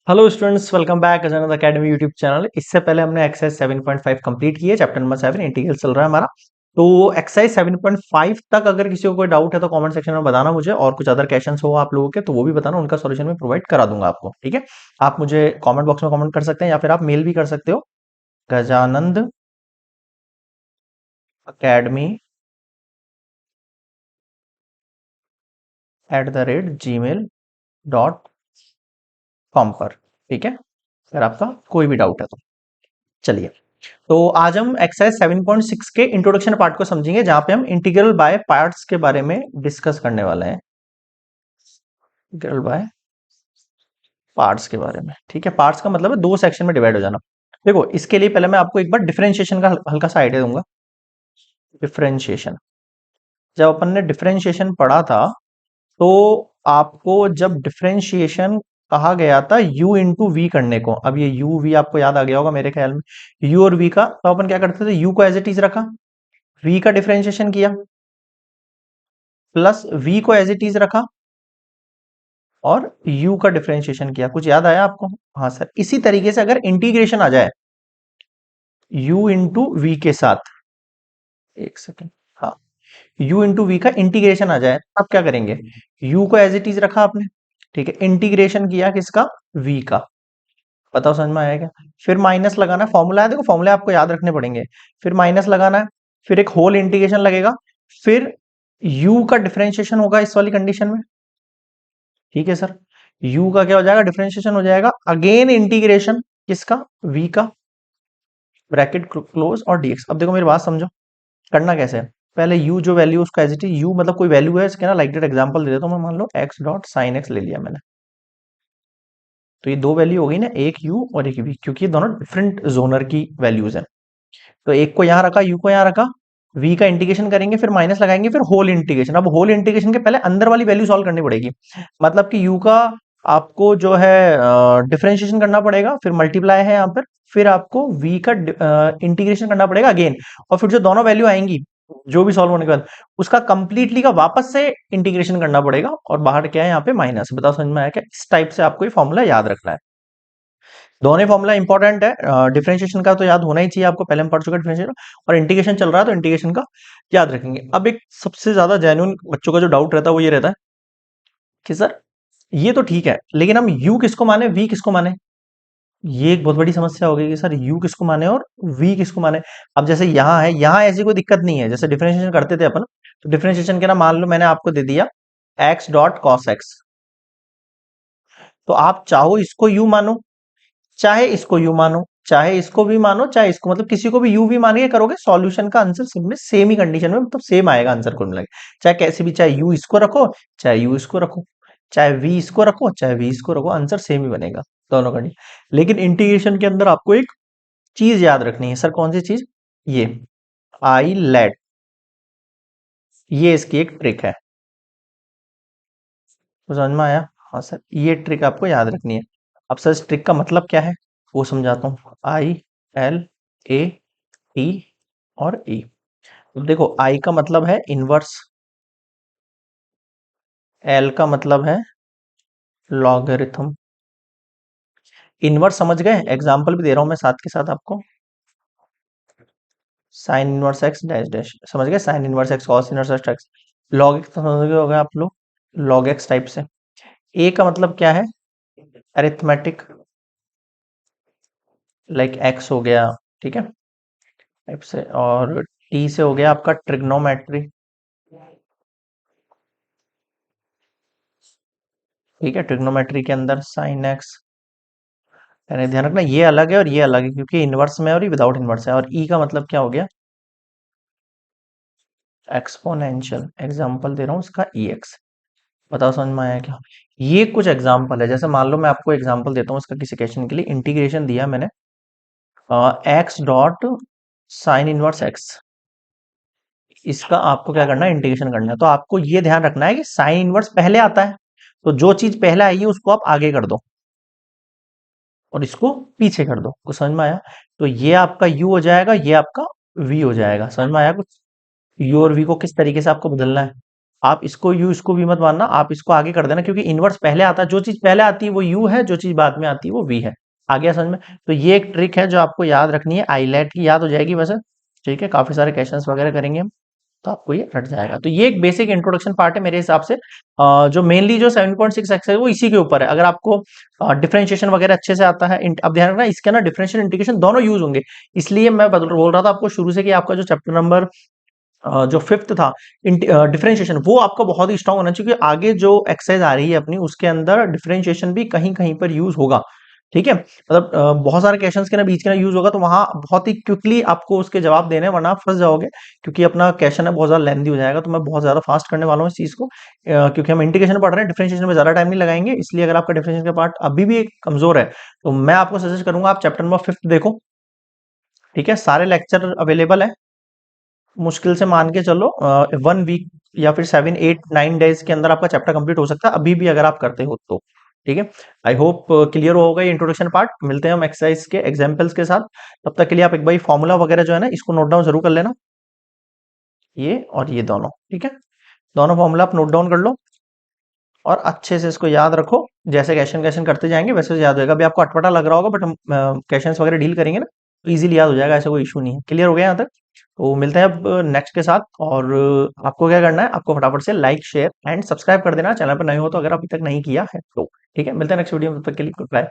Hello students, welcome back अजनद academy YouTube channel. इससे पहले हमने एक्सरसाइज 7.5 कंप्लीट की है। चैप्टर नंबर 7 इंटीग्रल चल रहा है हमारा। तो एक्सरसाइज 7.5 तक अगर किसी को कोई डाउट है तो कमेंट सेक्शन में बताना मुझे, और कुछ अदर क्वेश्चंस हो आप लोगों के तो वो भी बताना, उनका सॉल्यूशन मैं प्रोवाइड करा दूंगा आपको। ठीक है, आप मुझे कमेंट बॉक्स में कमेंट कर सकते हैं या फिर आप मेल भी कर सकते हो, गजानंद अकेडमी @gmail.com पर। ठीक है, अगर आपका कोई भी डाउट है तो चलिए। तो आज हम एक्सरसाइज 7.6 के इंट्रोडक्शन पार्ट को समझेंगे, जहां पे हम इंटीग्रल बाय पार्ट्स के बारे में डिस्कस करने वाले हैं। इंटीग्रल बाय पार्ट्स के बारे में। ठीक है, पार्ट्स का मतलब है दो सेक्शन में डिवाइड हो जाना। देखो, इसके लिए पहले मैं आपको एक बार डिफरेंशिएशन का हल्का सा आइडिया दूंगा। डिफरेंशिएशन, जब अपन ने डिफरेंशिएशन पढ़ा था तो आपको जब डिफरेंशिएशन कहा गया था u इंटू वी करने को, अब ये u v आपको याद आ गया होगा मेरे ख्याल में, u और v का, तो अपन क्या करते थे, u को एज इट इज रखा, v का डिफरेंशिएशन किया, प्लस v को एज इट इज रखा और u का डिफरेंशिएशन किया। कुछ याद आया आपको? हाँ सर, इसी तरीके से अगर इंटीग्रेशन आ जाए u इंटू वी के साथ, एक सेकेंड, हाँ, u इंटू वी का इंटीग्रेशन आ जाए, अब क्या करेंगे, u को एज इट इज रखा आपने, ठीक है, इंटीग्रेशन किया किसका, v का। बताओ समझ में आया क्या? फिर माइनस लगाना है, फॉर्मूला है, देखो फॉर्मूला आपको याद रखने पड़ेंगे। फिर माइनस लगाना है, फिर एक होल इंटीग्रेशन लगेगा, फिर u का डिफरेंशिएशन होगा इस वाली कंडीशन में। ठीक है सर, u का क्या हो जाएगा, डिफरेंशिएशन हो जाएगा, अगेन इंटीग्रेशन किसका, v का, ब्रैकेट क्लोज और dx। अब देखो मेरी बात समझो, करना कैसे है, पहले u जो वैल्यू उसका एज इट इज, u मतलब कोई वैल्यू है इसके ना, लाइक दैट एग्जांपल दे देता हूं मैं, मान लो x डॉट साइन x ले लिया मैंने। तो ये दो वैल्यू हो गई ना, एक u और एक v, क्योंकि ये दोनों डिफरेंट जोनर की वैल्यूज हैं। तो एक को यहाँ रखा, u को यहाँ रखा, v का इंटीग्रेशन करेंगे, फिर माइनस लगाएंगे, फिर होल इंटीग्रेशन। अब होल इंटीग्रेशन के पहले अंदर वाली वैल्यू सॉल्व करनी पड़ेगी, मतलब कि u का आपको जो है डिफरेंशिएशन करना पड़ेगा, फिर मल्टीप्लाई है यहाँ पर, फिर आपको v का इंटीग्रेशन करना पड़ेगा अगेन, और फिर जो दोनों वैल्यू आएंगी जो भी सॉल्व होने के बाद, उसका कंप्लीटली का वापस से इंटीग्रेशन करना पड़ेगा, और बाहर क्या है यहाँ पे माइनस। बताओ समझ में आया क्या? इस टाइप से आपको ये फॉर्मूला याद रखना है। दोनों फॉर्मूला इंपॉर्टेंट है, डिफरेंशिएशन का तो याद होना ही चाहिए आपको, पहले हम पढ़ चुके डिफरेंशिएशन, और इंटीग्रेशन चल रहा है तो इंटीग्रेशन का याद रखेंगे। अब एक सबसे ज्यादा जेन्युइन बच्चों का जो डाउट रहता है वो ये रहता है कि सर ये तो ठीक है, लेकिन हम u किसको माने, v किसको माने। ये एक बहुत बड़ी समस्या हो गई कि सर u किसको माने और v किसको माने। अब जैसे यहाँ है, यहाँ ऐसी कोई दिक्कत नहीं है, जैसे डिफरेंशिएशन करते थे अपन, तो डिफरेंशिएशन के ना, मान लो मैंने आपको दे दिया x डॉट कॉस x, तो आप चाहो इसको u मानो, चाहे इसको यू मानो, चाहे इसको भी मानो, चाहे इसको, मतलब किसी को भी यू भी मान के करोगे, सॉल्यूशन का आंसर सब में सेम ही कंडीशन में, मतलब सेम आएगा आंसर को मिला के। चाहे कैसे भी, चाहे यू इसको रखो, चाहे यू इसको रखो, चाहे वी इसको रखो, चाहे वी इसको रखो, आंसर सेम ही बनेगा दोनों कंडीशन। लेकिन इंटीग्रेशन के अंदर आपको एक चीज याद रखनी है। सर कौन सी चीज? ये आई लेट, ये इसकी एक ट्रिक है। तो समझ में आया? हाँ सर, ये ट्रिक आपको याद रखनी है। अब सर इस ट्रिक का मतलब क्या है वो समझाता हूँ। आई एल ए टी और ई। तो देखो, आई का मतलब है इनवर्स, एल का मतलब है लॉगरिथम। इनवर्स समझ गए? एग्जांपल भी दे रहा हूं मैं साथ के साथ आपको, sine inverse x dash dash, समझ गए, sine inverse x, cos inverse x. Log x तो समझ गए होगा आप लोग, लॉग एक्स टाइप से। ए का मतलब क्या है, अरिथमेटिक, लाइक एक्स हो गया, ठीक है, टाइप से। और टी से हो गया आपका ट्रिग्नोमेट्री, ठीक है, ट्रिग्नोमेट्री के अंदर साइन एक्स। यानी ध्यान रखना, ये अलग है और ये अलग है, क्योंकि इनवर्स में है और ये विदाउट इनवर्स है। और ई का मतलब क्या हो गया, एक्सपोनेंशियल। एग्जांपल दे रहा हूँ इसका ई एक्स। बताओ समझ में आया क्या? ये कुछ एग्जांपल है, जैसे मान लो मैं आपको एग्जांपल देता हूँ इसका किसी क्वेश्चन के लिए। इंटीग्रेशन दिया मैंने x dot sine inverse x, इसका आपको क्या करना है, इंटीग्रेशन करना है। तो आपको ये ध्यान रखना है कि साइन इनवर्स पहले आता है, तो जो चीज पहले आएगी उसको आप आगे कर दो और इसको पीछे कर दो। कुछ समझ में आया? तो ये आपका u हो जाएगा, ये आपका v हो जाएगा। समझ में आया कुछ? u और v को किस तरीके से आपको बदलना है? आप इसको यू इसको वी मत मानना, आप इसको आगे कर देना, क्योंकि इनवर्स पहले आता है, जो चीज पहले आती है वो यू है, जो चीज बाद में आती है वो वी है। आ गया समझ में? तो ये एक ट्रिक है जो आपको याद रखनी है, आईलेट की याद हो जाएगी वैसे। ठीक है, काफी सारे क्वेश्चंस वगैरह करेंगे हम, तो आपको ये रट जाएगा। तो ये एक बेसिक इंट्रोडक्शन पार्ट है मेरे हिसाब से। जो मेनली जो 7.6 एक्सरसाइज वो इसी के ऊपर है। अगर आपको डिफरेंशिएशन वगैरह अच्छे से आता है, अब ध्यान रखना इसके ना डिफरेंशियल इंटीग्रेशन दोनों यूज होंगे। इसलिए मैं बोल रहा था आपको शुरू से कि आपका जो चैप्टर नंबर जो फिफ्थ था डिफरेंशिएशन, वो आपका बहुत ही स्ट्रांग होना चाहिए, क्योंकि आगे जो एक्सरसाइज आ रही है अपनी उसके अंदर डिफरेंशिएशन भी कहीं कहीं पर यूज होगा। ठीक है, मतलब बहुत सारे क्वेश्चंस के ना बीच के ना यूज होगा, तो वहां बहुत ही क्विकली आपको उसके जवाब देने हैं, वरना आप फंस जाओगे, क्योंकि अपना क्वेश्चन है बहुत ज्यादा लेंथी हो जाएगा। तो मैं बहुत ज्यादा फास्ट करने वाला हूँ इस चीज को, क्योंकि हम इंटीग्रेशन पढ़ रहे हैं, डिफरेंशिएशन में ज्यादा टाइम नहीं लगाएंगे। इसलिए अगर आपका डिफरेंशिएशन का पार्ट अभी भी कमजोर है, तो मैं आपको सजेस्ट करूंगा आप चैप्टर नंबर फिफ्थ देखो। ठीक है, सारे लेक्चर अवेलेबल है, मुश्किल से मान के चलो 1 वीक या फिर 7 8 9 डेज के अंदर आपका चैप्टर कंप्लीट हो सकता है, अभी भी अगर आप करते हो तो। ठीक है, आई होप क्लियर होगा ये इंट्रोडक्शन पार्ट। मिलते हैं हम एक्सरसाइज के एग्जांपल्स के साथ, तब तक के लिए आप एक बार फॉर्मूला वगैरह जो है ना इसको नोट डाउन जरूर कर लेना, ये और ये दोनों। ठीक है, दोनों फॉर्मूला आप नोट डाउन कर लो और अच्छे से इसको याद रखो। जैसे क्वेश्चन क्वेश्चन करते जाएंगे वैसे याद होगा। अभी आपको अटपटा लग रहा होगा, बट हम क्वेश्चंस वगैरह डील करेंगे ना, तो इजीली याद हो जाएगा, ऐसा कोई इशू नहीं है। क्लियर हो गया यहाँ तक? तो मिलते हैं अब नेक्स्ट के साथ। और आपको क्या करना है, आपको फटाफट से लाइक शेयर एंड सब्सक्राइब कर देना चैनल पर नए हो तो, अगर अभी तक नहीं किया है तो। ठीक है, मिलते हैं नेक्स्ट वीडियो में, तब तक के लिए गुड बाय।